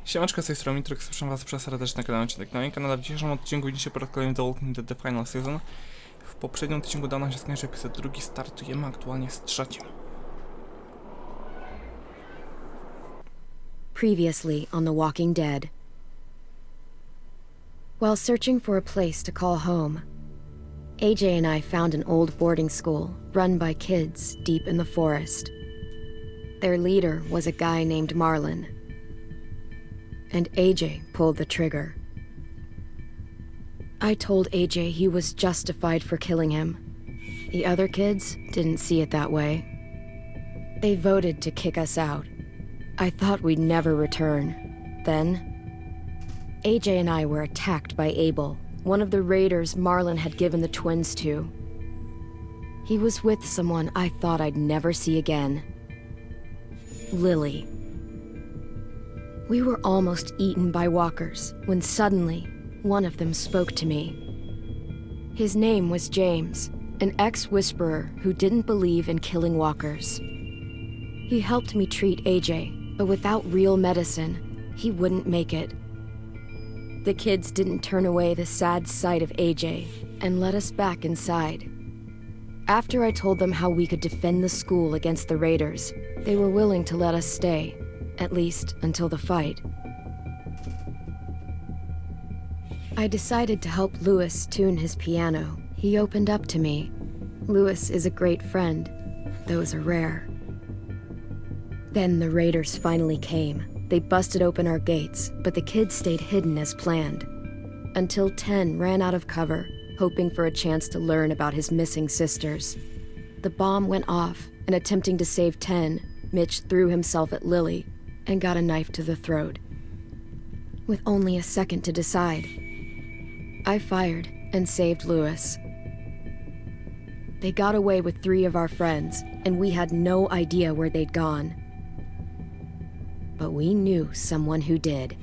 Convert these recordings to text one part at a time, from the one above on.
Siemeczka, z tej strony Mitroks, proszę was serdecznie na kanale na kanale. W dzisiejszym odcinku widzicie po raz kolejny Dołącz The Final Season. W poprzednim odcinku dano się skończyć epizod drugi, startujemy aktualnie z trzecim. Previously on The Walking Dead. While searching for a place to call home, AJ and I found an old boarding school run by kids deep in the forest. Their leader was a guy named Marlin, and AJ pulled the trigger. I told AJ he was justified for killing him. The other kids didn't see it that way. They voted to kick us out. I thought we'd never return. Then, AJ and I were attacked by Abel, one of the raiders Marlin had given the twins to. He was with someone I thought I'd never see again. Lily. We were almost eaten by walkers when suddenly one of them spoke to me. His name was James, an ex-whisperer who didn't believe in killing walkers. He helped me treat AJ, but without real medicine, he wouldn't make it. The kids didn't turn away the sad sight of AJ and let us back inside. After I told them how we could defend the school against the raiders, they were willing to let us stay, at least until the fight. I decided to help Louis tune his piano. He opened up to me. Louis is a great friend. Those are rare. Then the raiders finally came. They busted open our gates, but the kids stayed hidden as planned. Until 10 ran out of cover, hoping for a chance to learn about his missing sisters. The bomb went off, and attempting to save 10, Mitch threw himself at Lily and got a knife to the throat. With only a second to decide, I fired and saved Louis. They got away with 3 of our friends, and we had no idea where they'd gone. But we knew someone who did.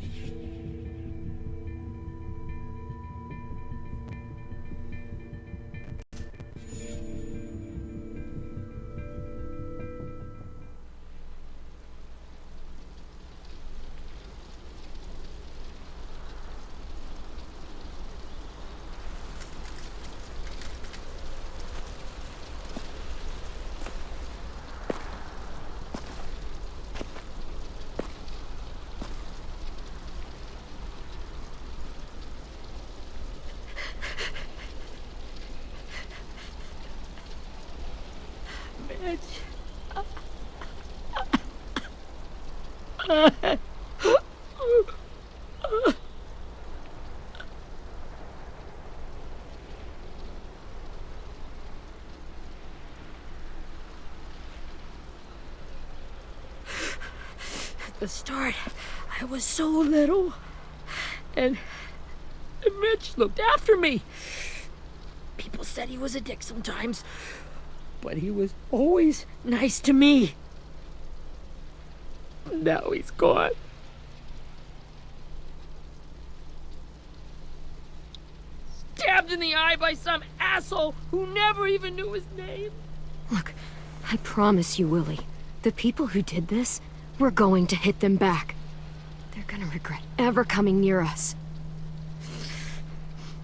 At the start, I was so little, and Mitch looked after me. People said he was a dick sometimes, but he was always nice to me. Now he's gone. Stabbed in the eye by some asshole who never even knew his name. Look, I promise you, Willie, the people who did this, we're going to hit them back. They're gonna regret ever coming near us.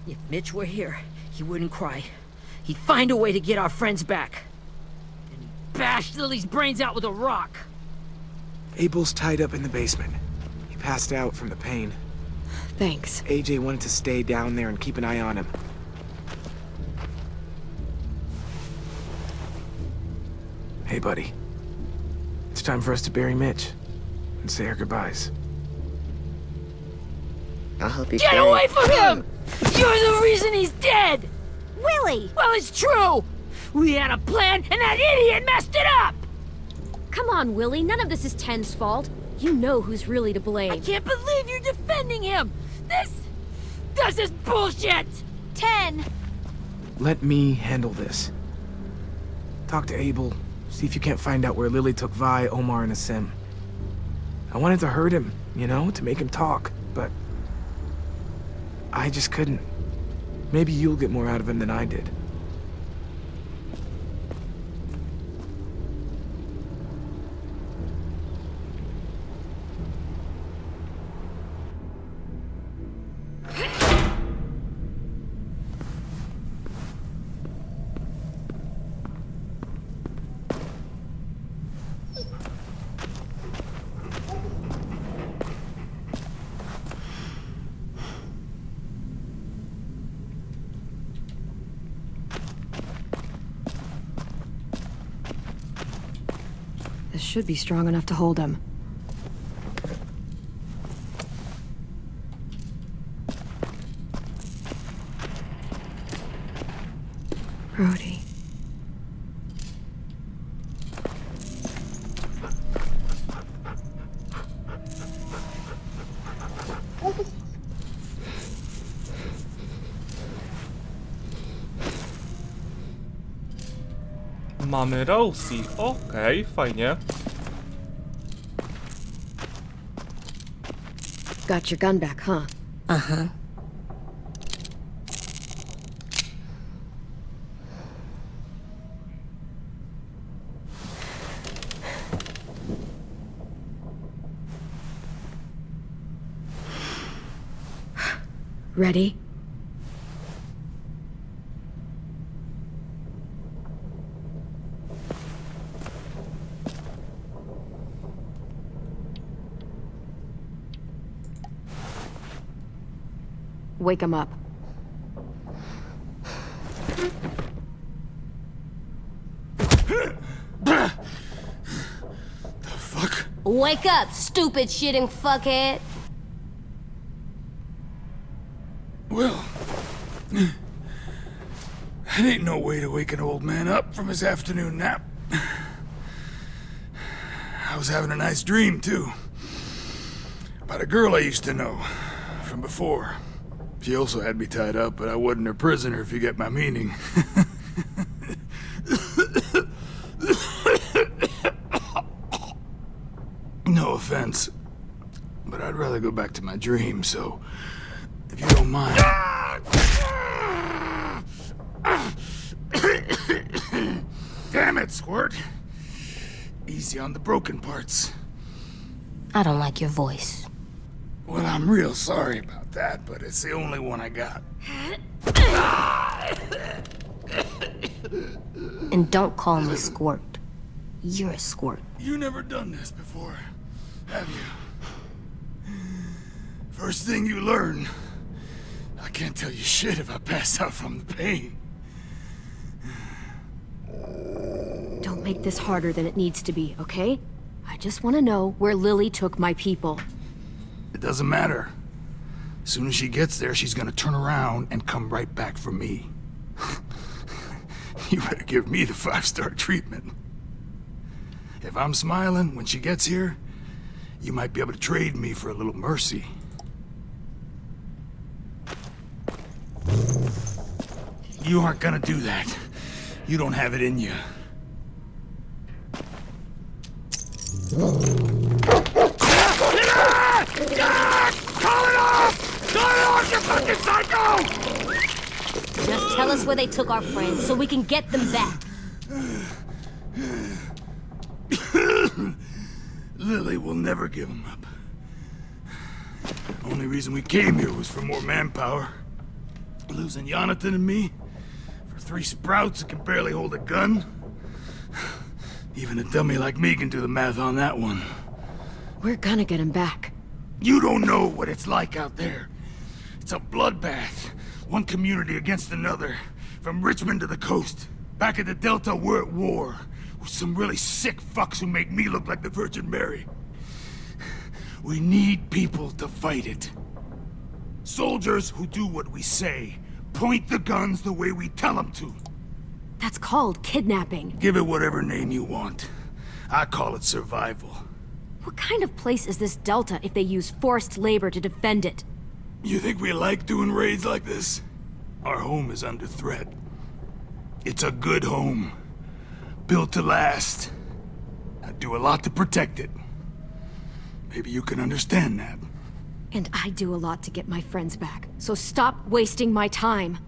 If Mitch were here, he wouldn't cry. He'd find a way to get our friends back. And he'd bash Lily's brains out with a rock. Abel's tied up in the basement. He passed out from the pain. Thanks. AJ wanted to stay down there and keep an eye on him. Hey, buddy. It's time for us to bury Mitch and say our goodbyes. I'll help you Get carry. away from him! You're the reason he's dead! Willie! Well, it's true! We had a plan, and that idiot messed it up! Come on, Willie, none of this is Ten's fault. You know who's really to blame. I can't believe you're defending him! This is bullshit! 10! Let me handle this. Talk to Abel. See if you can't find out where Lily took Vi, Omar, and Asim. I wanted to hurt him, you know, to make him talk, but I just couldn't. Maybe you'll get more out of him than I did. should be strong enough to hold him. Brody. Mamy Rosie. Okej, fajnie. Got your gun back, huh? Uh-huh. Ready? Wake him up. Fuck? Wake up, stupid shitting fuckhead. Well, that ain't no way to wake an old man up from his afternoon nap. I was having a nice dream, too. About a girl I used to know from before. She also had me tied up, but I wasn't her prisoner, if you get my meaning. No offense, but I'd rather go back to my dream, so if you don't mind. Damn it, Squirt. Easy on the broken parts. I don't like your voice. Well, I'm real sorry about that, but it's the only one I got. And don't call me Squirt. You're a squirt. You never done this before, have you? First thing you learn, I can't tell you shit if I pass out from the pain. Don't make this harder than it needs to be, okay? I just want to know where Lily took my people. It doesn't matter. As soon as she gets there, she's gonna turn around and come right back for me. You better give me the 5-star treatment. If I'm smiling when she gets here, you might be able to trade me for a little mercy. You aren't gonna do that. You don't have it in you. Call it off! Call it off, you fucking psycho! Just tell us where they took our friends so we can get them back. Lily will never give him up. Only reason we came here was for more manpower. Losing Jonathan and me for 3 sprouts that can barely hold a gun. Even a dummy like me can do the math on that one. We're gonna get him back. You don't know what it's like out there. It's a bloodbath. One community against another. From Richmond to the coast. Back at the Delta, we're at war. With some really sick fucks who make me look like the Virgin Mary. We need people to fight it. Soldiers who do what we say. Point the guns the way we tell them to. That's called kidnapping. Give it whatever name you want. I call it survival. What kind of place is this Delta if they use forced labor to defend it? You think we like doing raids like this? Our home is under threat. It's a good home. Built to last. I do a lot to protect it. Maybe you can understand that. And I do a lot to get my friends back, so stop wasting my time.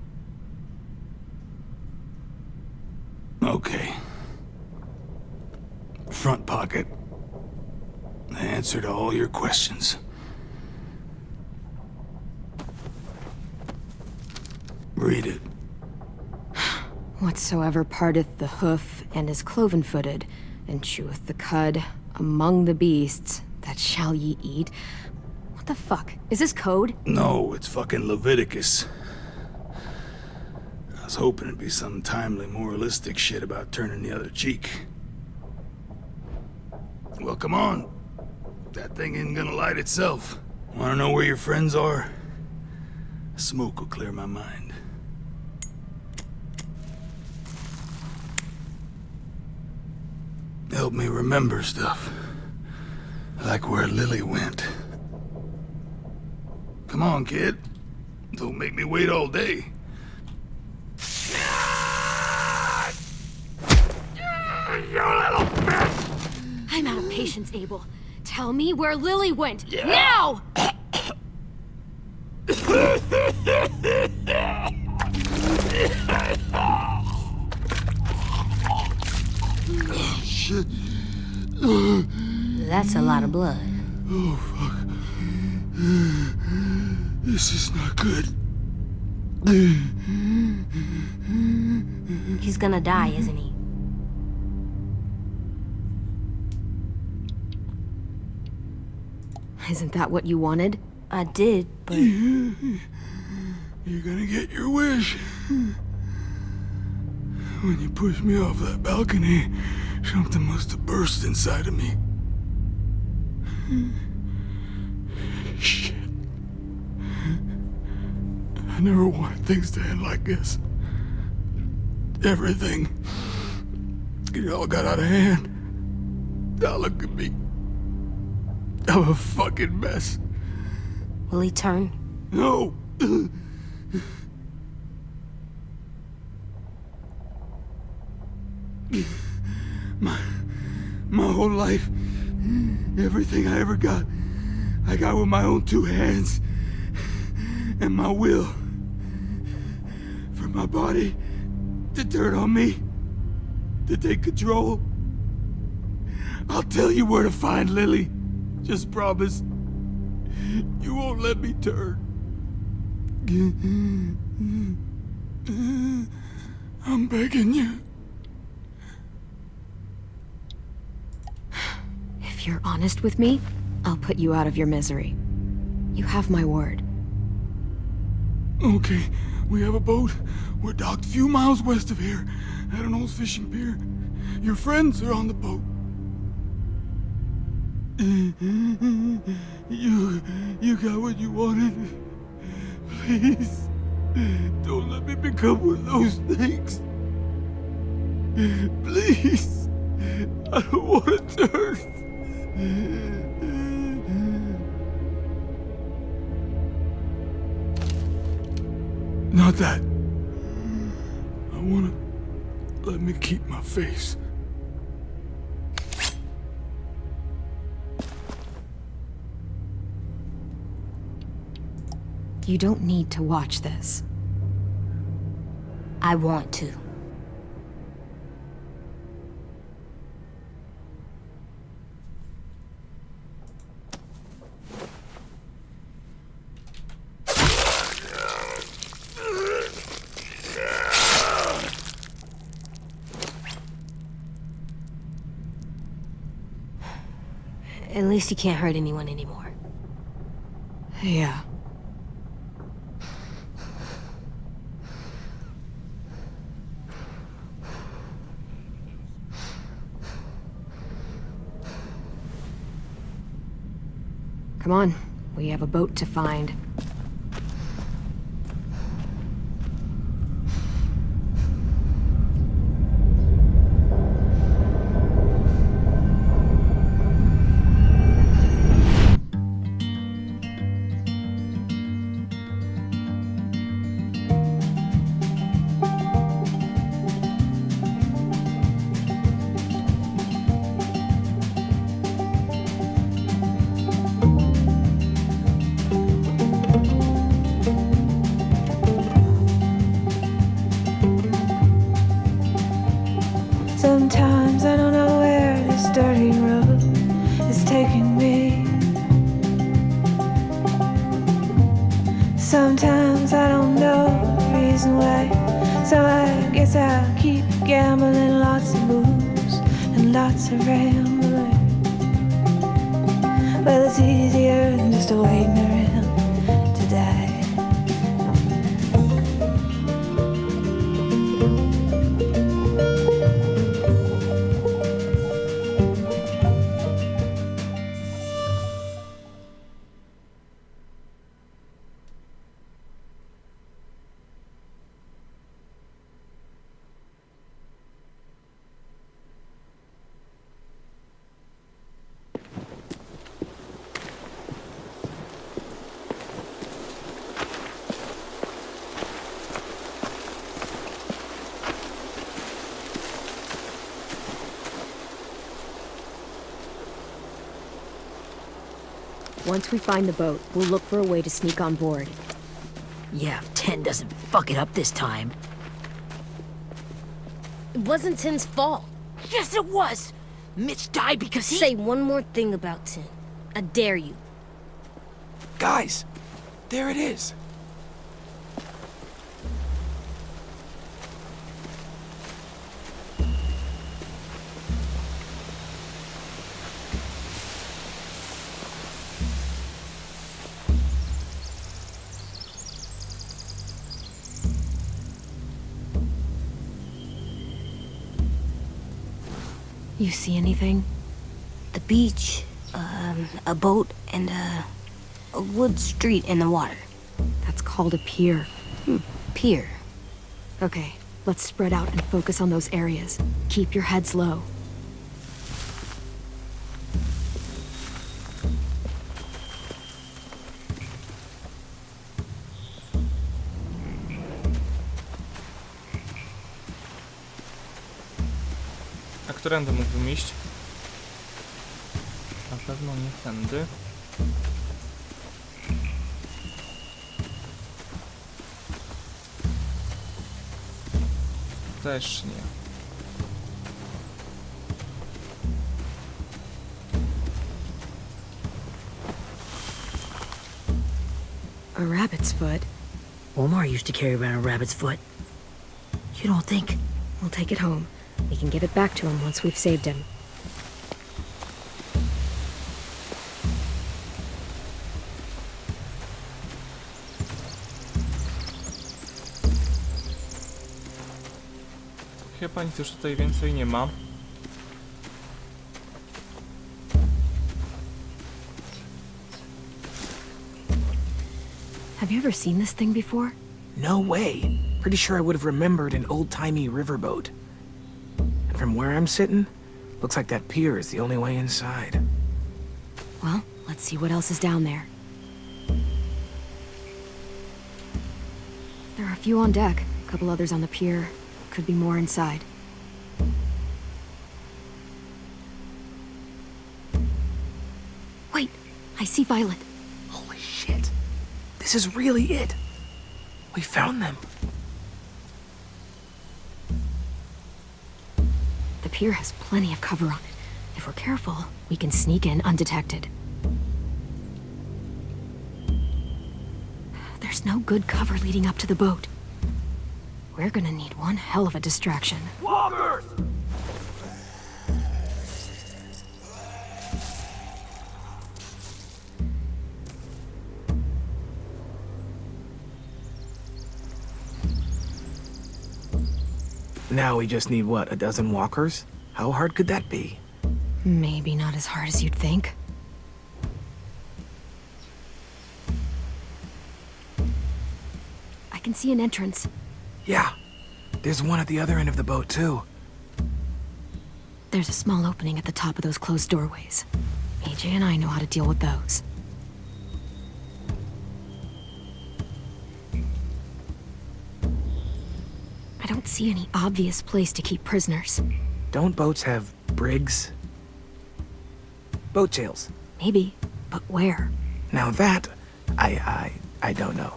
Okay. Front pocket. The answer to all your questions. Read it. Whatsoever parteth the hoof and is cloven-footed, and cheweth the cud among the beasts, that shall ye eat. What the fuck? Is this code? No, it's fucking Leviticus. I was hoping it'd be some timely moralistic shit about turning the other cheek. Well, come on. That thing isn't gonna light itself. Wanna know where your friends are? Smoke will clear my mind. Help me remember stuff. Like where Lily went. Come on, kid. Don't make me wait all day. You little bitch! I'm out of patience, Abel. Tell me where Lily went. Now! Shit. That's a lot of blood. Oh, fuck. This is not good. He's gonna die, isn't he? Isn't that what you wanted? I did, but... You're gonna get your wish. When you pushed me off that balcony, something must have burst inside of me. Shit. I never wanted things to end like this. Everything. It all got out of hand. Now look at me. I'm a fucking mess. Will he turn? No! My whole life, everything I ever got, I got with my own two hands and my will. For my body to turn on me, to take control. I'll tell you where to find Lily. Just promise you won't let me turn. I'm begging you. If you're honest with me, I'll put you out of your misery. You have my word. Okay, we have a boat. We're docked a few miles west of here at an old fishing pier. Your friends are on the boat. You got what you wanted. Please, don't let me become one of those things. Please, I don't want to turn. Not that. I want to let me keep my face. You don't need to watch this. I want to. At least he can't hurt anyone anymore. Yeah. Come on, we have a boat to find. Sometimes I don't know where this dirty road is taking me. Sometimes I don't know the reason why, so I guess I'll keep gambling, lots of moves and lots of rambling. Well, it's easier than just waiting around to die. Once we find the boat, we'll look for a way to sneak on board. Yeah, if 10 doesn't fuck it up this time. It wasn't Tim's fault. Yes, it was! Mitch died because he— Say one more thing about Tim. I dare you. Guys, there it is. You see anything? The beach, a boat, and a wood street in the water. That's called a pier. Pier. Okay, let's spread out and focus on those areas. Keep your heads low. A którędy mógłbym iść? Na pewno nie tędy. Też nie. A rabbit's foot. Omar used to carry around a rabbit's foot. You don't think? We'll take it home. We can give it back to him once we've saved him. Chyba nic już tutaj więcej nie ma. Have you ever seen this thing before? No way. Pretty sure I would have remembered an old-timey riverboat. And from where I'm sitting, looks like that pier is the only way inside. Well, let's see what else is down there. There are a few on deck, a couple others on the pier. Could be more inside. Wait, I see Violet. Holy shit. This is really it. We found them. The pier has plenty of cover on it. If we're careful, we can sneak in undetected. There's no good cover leading up to the boat. We're gonna need one hell of a distraction. Walkers! Now we just need, what, a dozen walkers? How hard could that be? Maybe not as hard as you'd think. I can see an entrance. Yeah. There's one at the other end of the boat, too. There's a small opening at the top of those closed doorways. AJ and I know how to deal with those. I don't see any obvious place to keep prisoners. Don't boats have brigs? Boat jails. Maybe, but where? Now that, I don't know.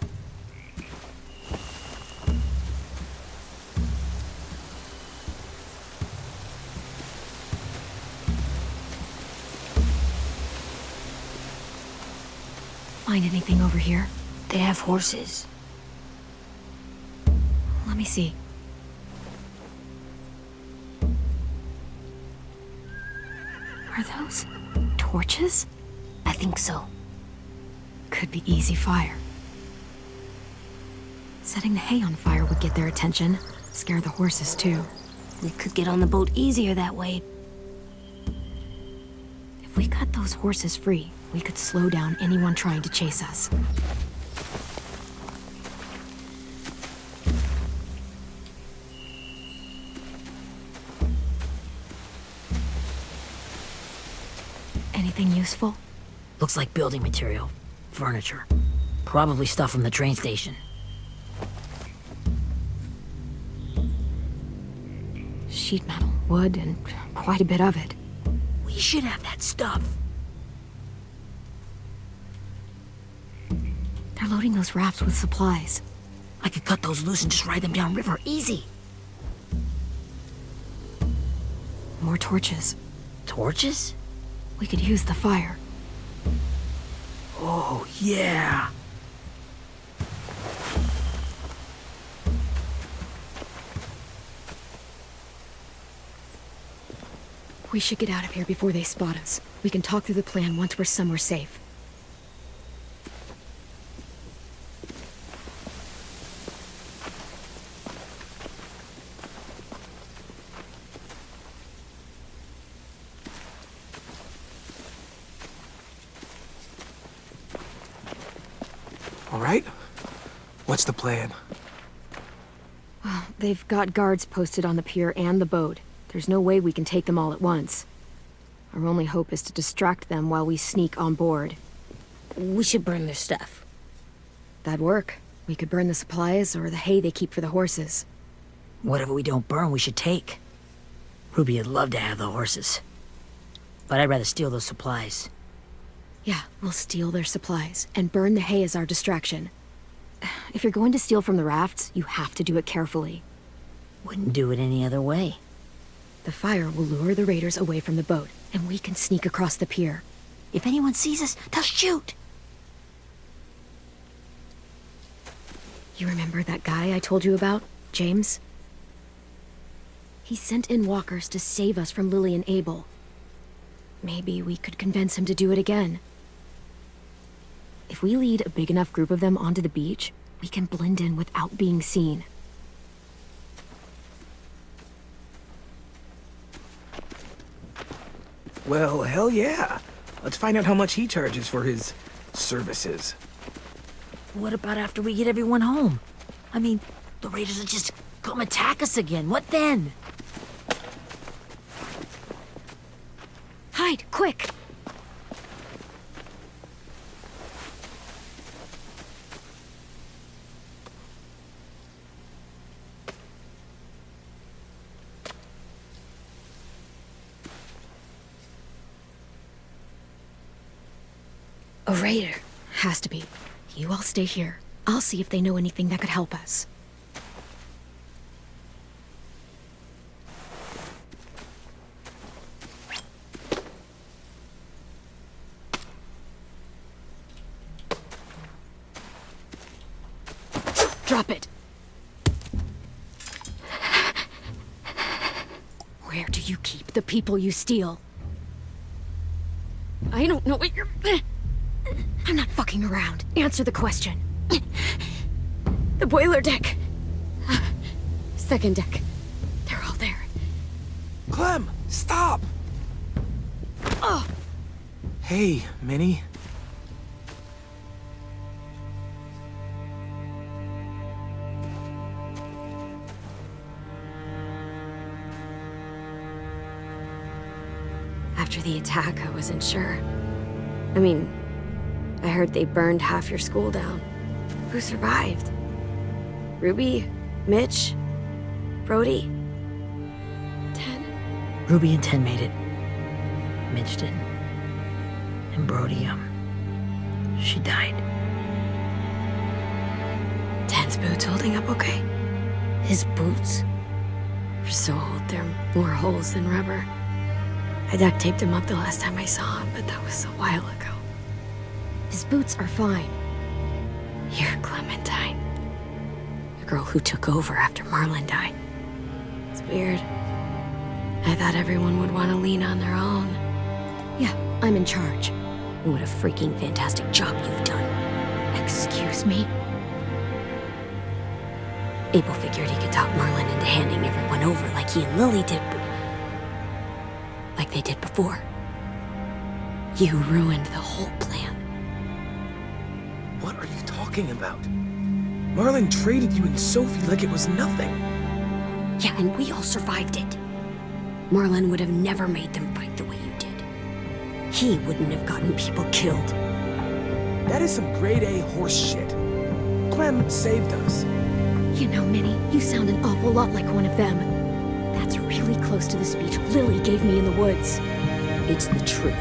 Find anything over here? They have horses. Let me see. Are those torches? I think so. Could be easy fire. Setting the hay on fire would get their attention. Scare the horses, too. We could get on the boat easier that way. If we cut those horses free, we could slow down anyone trying to chase us. Anything useful? Looks like building material. Furniture. Probably stuff from the train station. Sheet metal, wood, and quite a bit of it. We should have that stuff. They're loading those rafts with supplies. I could cut those loose and just ride them downriver, easy. More torches. Torches? We could use the fire. Oh, yeah. We should get out of here before they spot us. We can talk through the plan once we're somewhere safe. All right? What's the plan? Well, they've got guards posted on the pier and the boat. There's no way we can take them all at once. Our only hope is to distract them while we sneak on board. We should burn their stuff. That'd work. We could burn the supplies or the hay they keep for the horses. Whatever we don't burn, we should take. Ruby would love to have the horses. But I'd rather steal those supplies. Yeah, we'll steal their supplies and burn the hay as our distraction. If you're going to steal from the rafts, you have to do it carefully. Wouldn't do it any other way. The fire will lure the raiders away from the boat, and we can sneak across the pier. If anyone sees us, they'll shoot. You remember that guy I told you about, James? He sent in walkers to save us from Lily and Abel. Maybe we could convince him to do it again. If we lead a big enough group of them onto the beach, we can blend in without being seen. Well, hell yeah. Let's find out how much he charges for his services. What about after we get everyone home? I mean, the raiders will just come attack us again. What then? Hide, quick! A raider. Has to be. You all stay here. I'll see if they know anything that could help us. Drop it. Where do you keep the people you steal? I don't know what you're... I'm not fucking around. Answer the question. The boiler deck. Second deck. They're all there. Clem, stop! Oh! Hey, Minnie. After the attack, I wasn't sure. I mean, I heard they burned half your school down. Who survived? Ruby? Mitch? Brody? 10? Ruby and 10 made it. Mitch didn't. And Brody, she died. 10's boots holding up okay? His boots? They're so old, there are more holes than rubber. I duct taped him up the last time I saw him, but that was a while ago. His boots are fine. You're Clementine. The girl who took over after Marlon died. It's weird. I thought everyone would want to lean on their own. Yeah, I'm in charge. What a freaking fantastic job you've done. Excuse me? Abel figured he could talk Marlon into handing everyone over like he and Lily did, but... like they did before. You ruined the whole plan. What are you talking about? Marlon traded you and Sophie like it was nothing. Yeah, and we all survived it. Marlon would have never made them fight the way you did. He wouldn't have gotten people killed. That is some grade A horse shit. Clem saved us. You know, Minnie, you sound an awful lot like one of them. That's really close to the speech Lily gave me in the woods. It's the truth.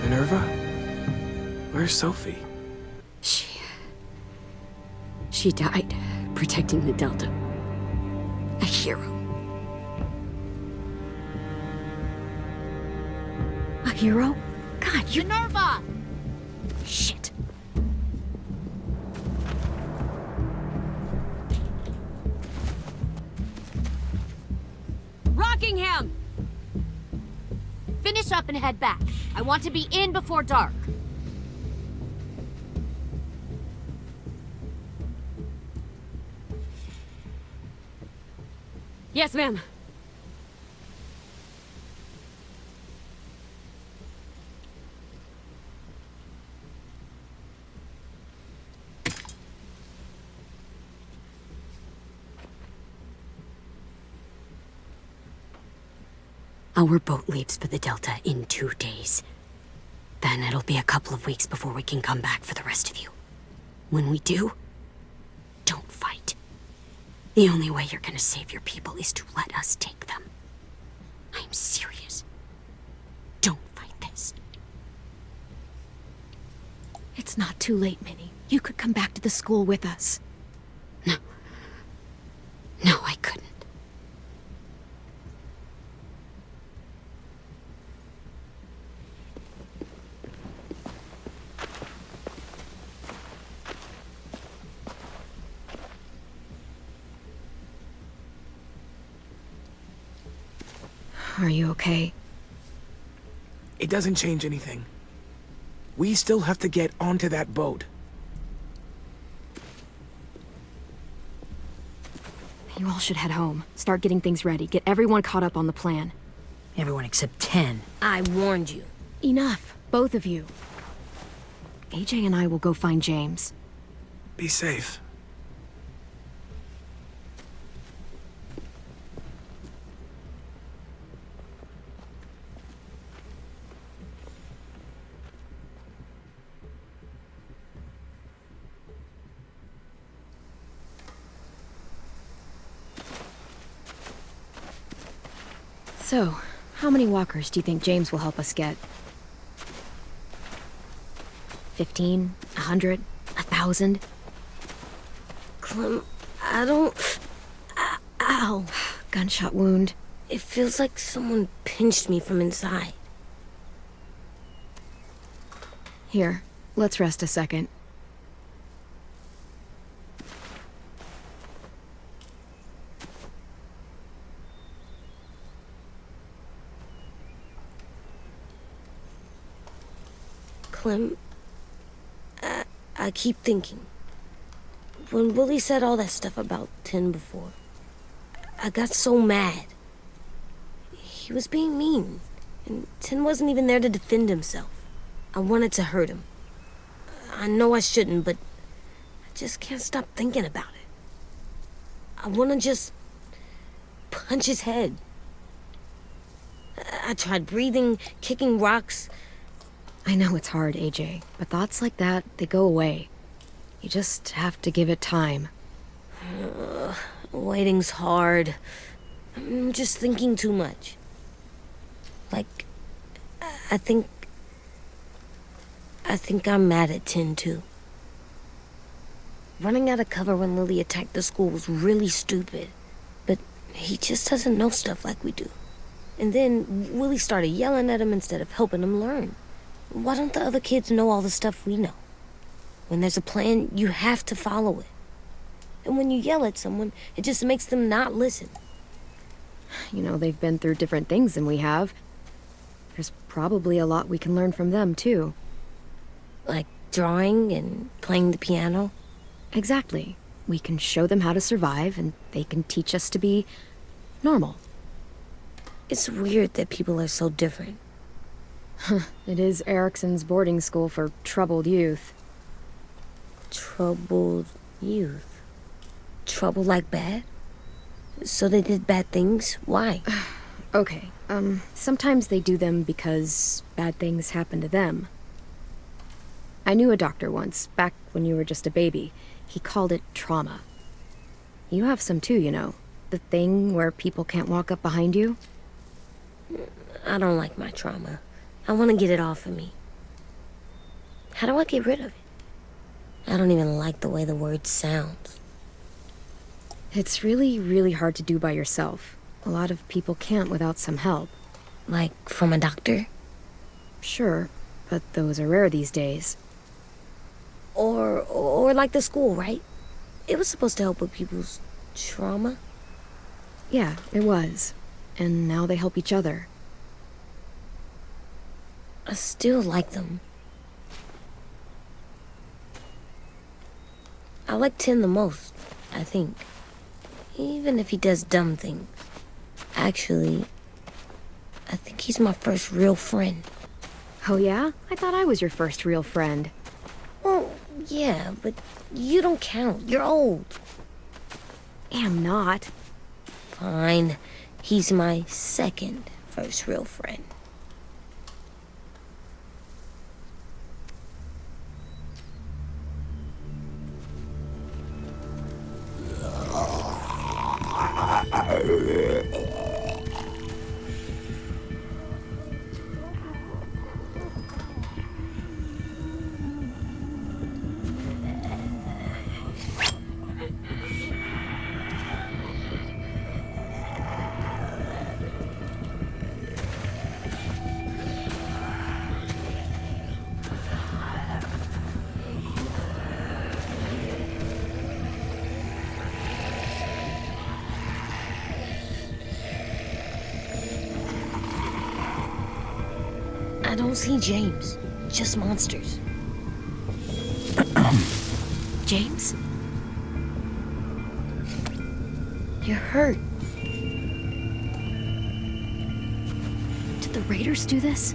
Minerva? Where's Sophie? She died protecting the Delta. A hero. A hero? God, you're... Minerva! Shit. Rockingham! Finish up and head back. I want to be in before dark. Yes, ma'am. Our boat leaves for the Delta in 2 days. Then it'll be a couple of weeks before we can come back for the rest of you. When we do, don't fight. The only way you're gonna save your people is to let us take them. I'm serious. Don't fight this. It's not too late, Minnie. You could come back to the school with us. No. No, I couldn't. Are you okay? It doesn't change anything. We still have to get onto that boat. You all should head home. Start getting things ready. Get everyone caught up on the plan. Everyone except 10. I warned you. Enough, both of you. AJ and I will go find James. Be safe. So, how many walkers do you think James will help us get? 15? 100? 1,000? Clem, I don't... Ow. Gunshot wound. It feels like someone pinched me from inside. Here, let's rest a second. Clem, I keep thinking. When Willie said all that stuff about 10 before, I got so mad. He was being mean, and 10 wasn't even there to defend himself. I wanted to hurt him. I know I shouldn't, but I just can't stop thinking about it. I want to just punch his head. I tried breathing, kicking rocks. I know it's hard, AJ, but thoughts like that, they go away. You just have to give it time. Waiting's hard. I'm just thinking too much. Like, I think I'm mad at 10 too. Running out of cover when Lily attacked the school was really stupid. But he just doesn't know stuff like we do. And then Willie started yelling at him instead of helping him learn. Why don't the other kids know all the stuff we know? When there's a plan, you have to follow it. And when you yell at someone, it just makes them not listen. You know, they've been through different things than we have. There's probably a lot we can learn from them, too. Like drawing and playing the piano. Exactly. We can show them how to survive, and they can teach us to be normal. It's weird that people are so different. It is Erickson's boarding school for troubled youth. Troubled youth? Trouble like bad? So they did bad things? Why? Okay, sometimes they do them because bad things happen to them. I knew a doctor once, back when you were just a baby. He called it trauma. You have some too, you know. The thing where people can't walk up behind you. I don't like my trauma. I want to get it off of me. How do I get rid of it? I don't even like the way the word sounds. It's really, really hard to do by yourself. A lot of people can't without some help. Like from a doctor? Sure, but those are rare these days. Or like the school, right? It was supposed to help with people's trauma. Yeah, it was. And now they help each other. I still like them. I like Tin the most, I think. Even if he does dumb things. Actually, I think he's my first real friend. Oh yeah? I thought I was your first real friend. Well, yeah, but you don't count. You're old. Am not. Fine. He's my second first real friend. I don't see James, just monsters. James? You're hurt. Did the raiders do this?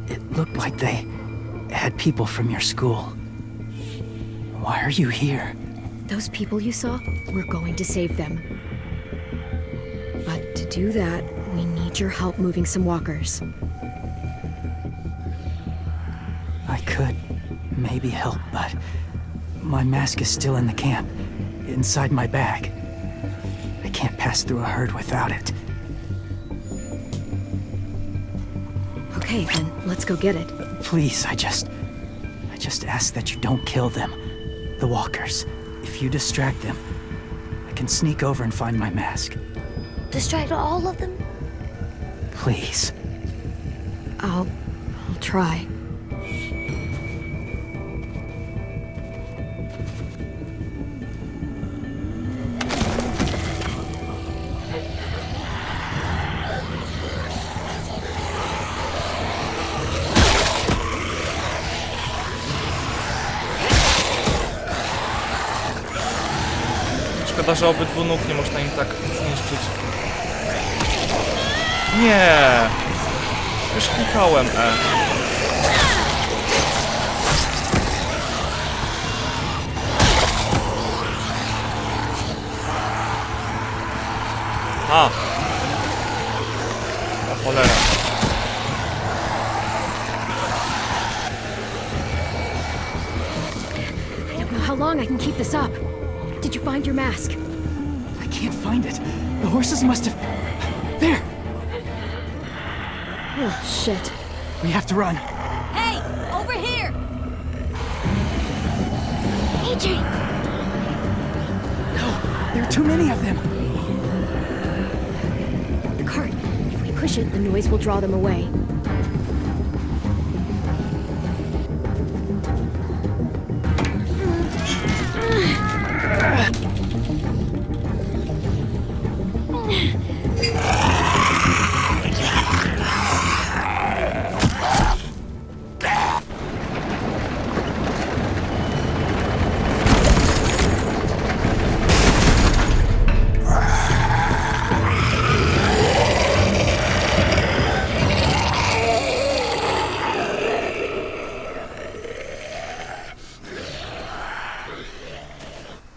It looked like they had people from your school. Why are you here? Those people you saw? We're going to save them. But to do that, we need your help moving some walkers. I could maybe help, but my mask is still in the camp, inside my bag. I can't pass through a herd without it. Okay, then let's go get it. Please, I just ask that you don't kill them. The walkers. If you distract them, I can sneak over and find my mask. Distract all of them? Please. I'll try. Szkoda, że obydwu nóg nie można im tak zniszczyć. Nie! Już klikałem E. A! O cholera. I don't know how long I can keep this up. Did you find your mask? I can't find it. The horses must have... There! Oh, shit. We have to run. Hey, over here! AJ! No, there are too many of them. The cart. If we push it, the noise will draw them away.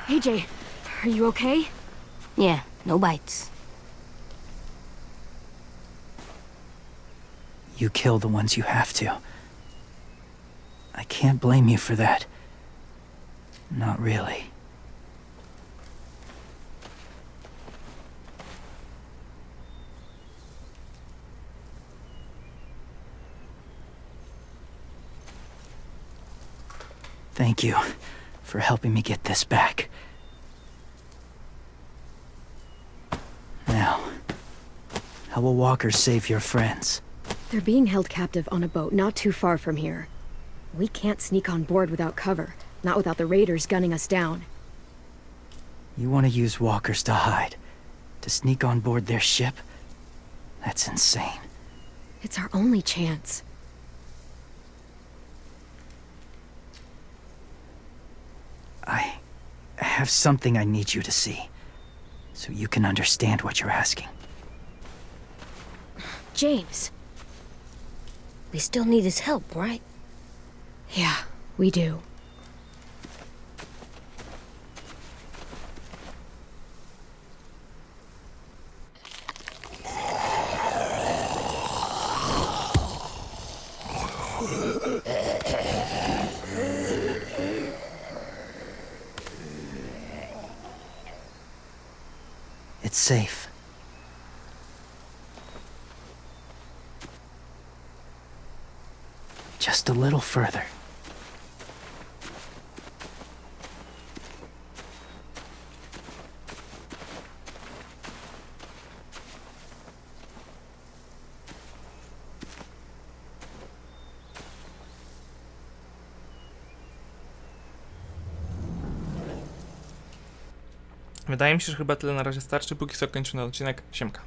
AJ, are you okay? Yeah, no bites. You kill the ones you have to. I can't blame you for that. Not really. Thank you for helping me get this back. Now, how will walkers save your friends? They're being held captive on a boat not too far from here. We can't sneak on board without cover, not without the raiders gunning us down. You want to use walkers to hide? To sneak on board their ship? That's insane. It's our only chance. I have something I need you to see, so you can understand what you're asking. James. We still need his help, right? Yeah, we do. It's safe. Just a little further. Wydaje mi się, że chyba tyle na razie starczy, póki co kończymy odcinek. Siemka.